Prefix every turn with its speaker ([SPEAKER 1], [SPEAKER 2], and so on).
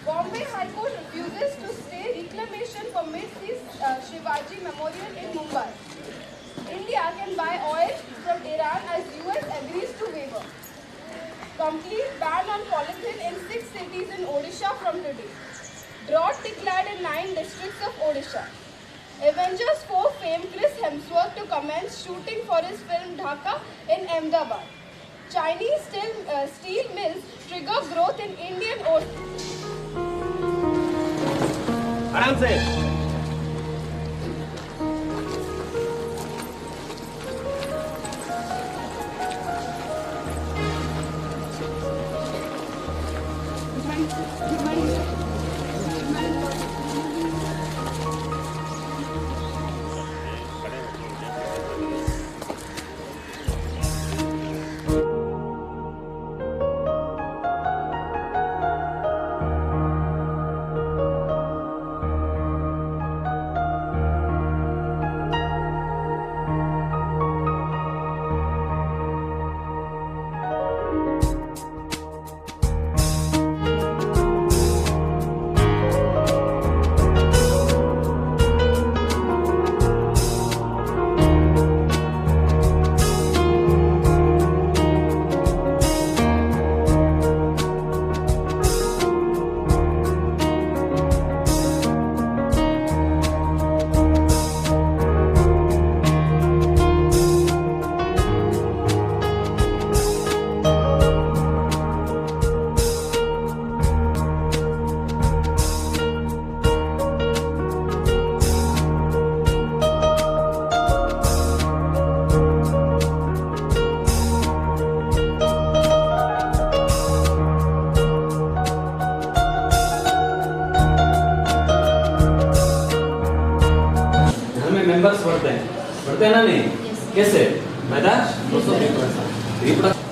[SPEAKER 1] Bombay High Court refuses to stay reclamation permits the Shivaji Memorial in Mumbai. India can buy oil from Iran as US agrees to waiver. Complete ban on polythene in 6 cities in Odisha from today. Drought declared in 9 districts of Odisha. Avengers 4 fame Chris Hemsworth to commence shooting for his film Dhaka in Ahmedabad. Chinese steel mills trigger growth in Indian ocean.
[SPEAKER 2] आराम से members बढ़ते हैं ना नहीं? कैसे? मैदान 200 3